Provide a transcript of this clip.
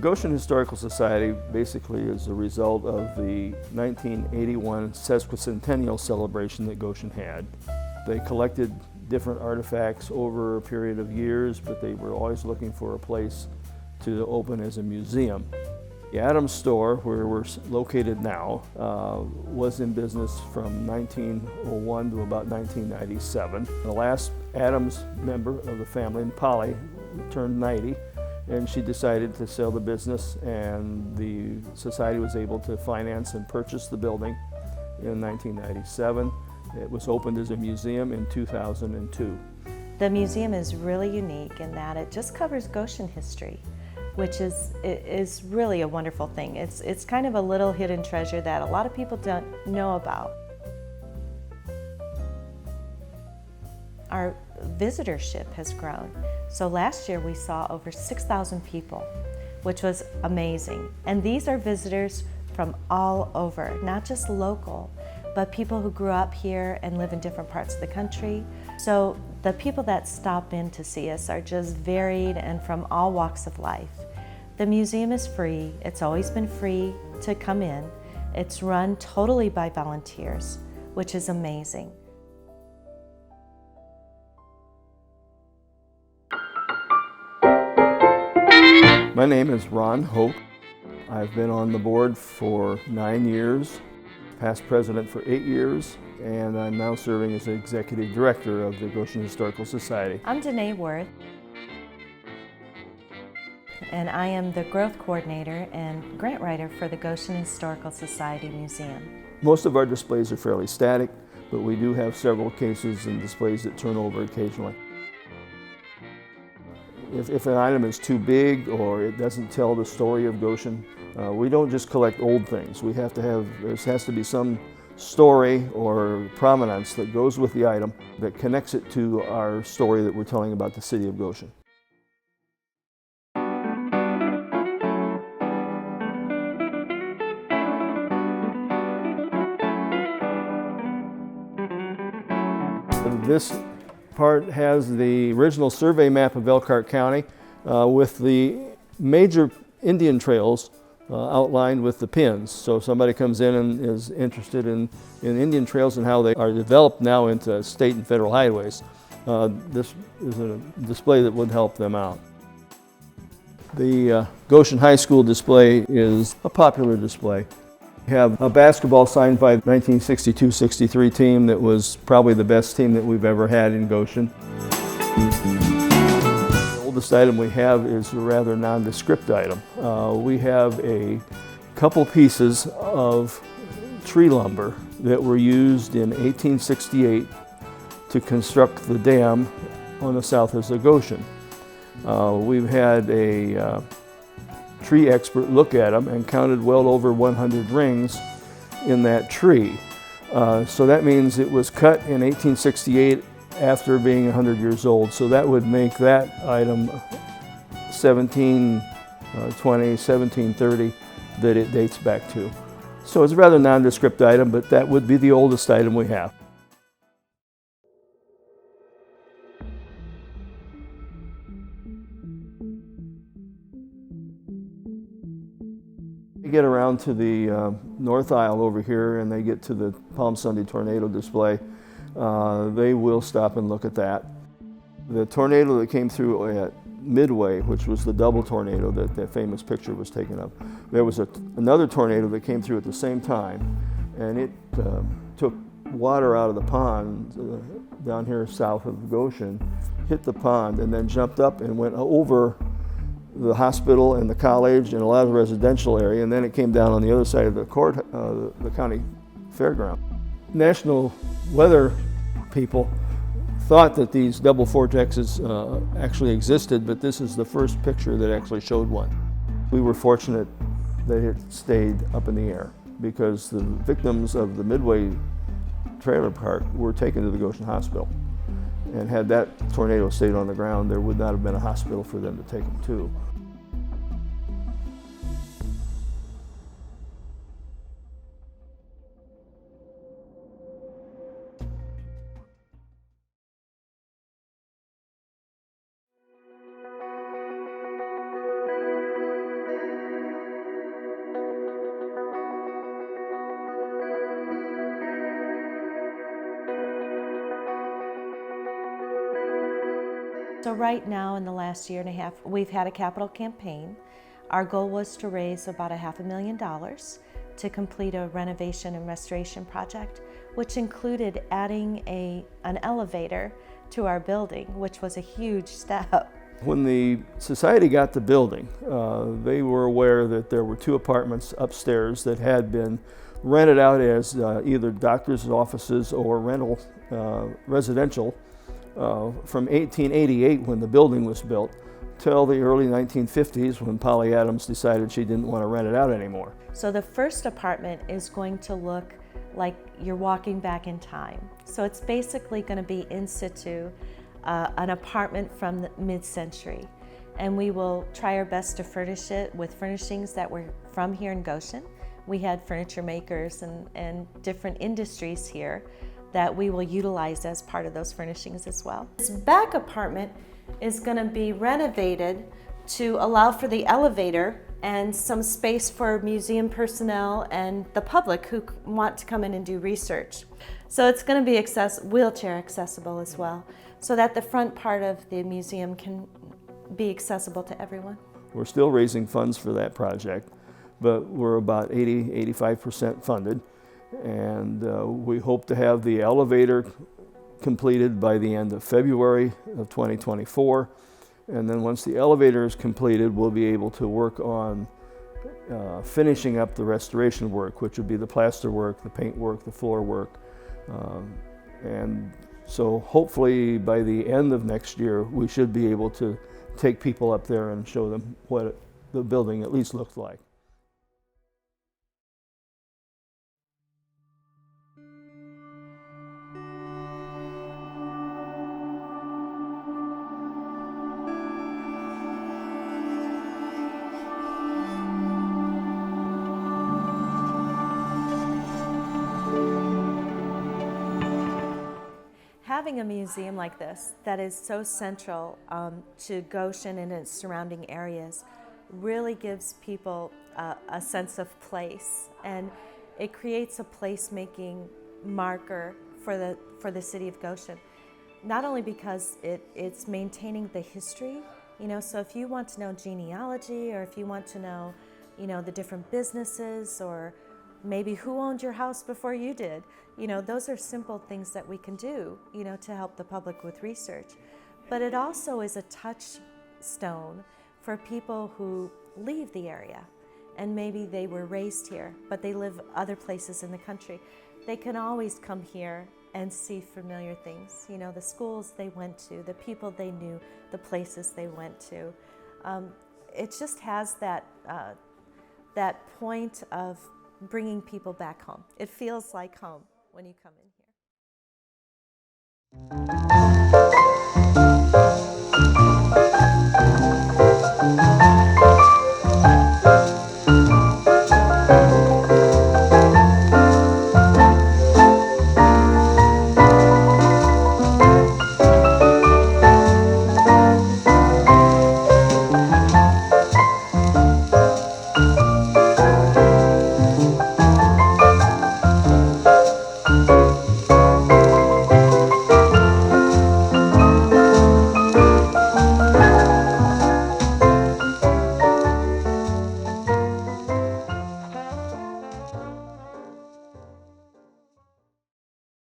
Goshen Historical Society basically is a result of the 1981 sesquicentennial celebration that Goshen had. They collected different artifacts over a period of years, but they were always looking for a place to open as a museum. The Adams store, where we're located now, was in business from 1901 to about 1997. The last Adams member of the family, Polly, turned 90, and she decided to sell the business, and the society was able to finance and purchase the building in 1997. It was opened as a museum in 2002. The museum is really unique in that it just covers Goshen history, which is really a wonderful thing. It's kind of a little hidden treasure that a lot of people don't know about. Our visitorship has grown. So last year we saw over 6,000 people, which was amazing. And these are visitors from all over, not just local, but people who grew up here and live in different parts of the country. So the people that stop in to see us are just varied and from all walks of life. The museum is free. It's always been free to come in. It's run totally by volunteers, which is amazing. My name is Ron Hoke. I've been on the board for 9 years, past president for 8 years, and I'm now serving as the executive director of the Goshen Historical Society. I'm Danae Worth, and I am the growth coordinator and grant writer for the Goshen Historical Society Museum. Most of our displays are fairly static, but we do have several cases and displays that turn over occasionally. If an item is too big or it doesn't tell the story of Goshen, we don't just collect old things. There has to be some story or provenance that goes with the item that connects it to our story that we're telling about the city of Goshen. This part has the original survey map of Elkhart County with the major Indian trails outlined with the pins. So if somebody comes in and is interested in Indian trails and how they are developed now into state and federal highways, this is a display that would help them out. The Goshen High School display is a popular display. We have a basketball signed by the 1962-63 team that was probably the best team that we've ever had in Goshen. The oldest item we have is a rather nondescript item. We have a couple pieces of tree lumber that were used in 1868 to construct the dam on the south of Goshen. We've had a tree expert look at them and counted well over 100 rings in that tree. So that means it was cut in 1868 after being 100 years old. So that would make that item 1720, 1730 that it dates back to. So it's a rather nondescript item, but that would be the oldest item we have. They get around to the north aisle over here and they get to the Palm Sunday tornado display, they will stop and look at that. The tornado that came through at Midway, which was the double tornado that famous picture was taken of, there was another tornado that came through at the same time, and it took water out of the pond down here south of Goshen, hit the pond, and then jumped up and went over the hospital and the college and a lot of the residential area, and then it came down on the other side of the county fairground. National weather people thought that these double vortexes actually existed, but this is the first picture that actually showed one. We were fortunate that it stayed up in the air because the victims of the Midway trailer park were taken to the Goshen Hospital. And had that tornado stayed on the ground, there would not have been a hospital for them to take them to. So right now, in the last year and a half, we've had a capital campaign. Our goal was to raise about $500,000 to complete a renovation and restoration project, which included adding an elevator to our building, which was a huge step. When the society got the building, they were aware that there were 2 apartments upstairs that had been rented out as either doctors' offices or rental residential from 1888 when the building was built till the early 1950s when Polly Adams decided she didn't want to rent it out anymore. So the first apartment is going to look like you're walking back in time. So it's basically going to be in situ, an apartment from the mid-century. And we will try our best to furnish it with furnishings that were from here in Goshen. We had furniture makers and different industries here that we will utilize as part of those furnishings as well. This back apartment is going to be renovated to allow for the elevator and some space for museum personnel and the public who want to come in and do research. So it's going to be wheelchair accessible as well, so that the front part of the museum can be accessible to everyone. We're still raising funds for that project, but we're about 85% funded, and we hope to have the elevator completed by the end of February of 2024. And then once the elevator is completed, we'll be able to work on finishing up the restoration work, which would be the plaster work, the paint work, the floor work. And so hopefully by the end of next year, we should be able to take people up there and show them what the building at least looks like. Having a museum like this that is so central to Goshen and its surrounding areas really gives people a sense of place, and it creates a place-making marker for the city of Goshen. Not only because it's maintaining the history, so if you want to know genealogy, or if you want to know, the different businesses, or maybe who owned your house before you did. Those are simple things that we can do, to help the public with research. But it also is a touchstone for people who leave the area, and maybe they were raised here, but they live other places in the country. They can always come here and see familiar things, the schools they went to, the people they knew, the places they went to. It just has that point of bringing people back home. It feels like home when you come in here.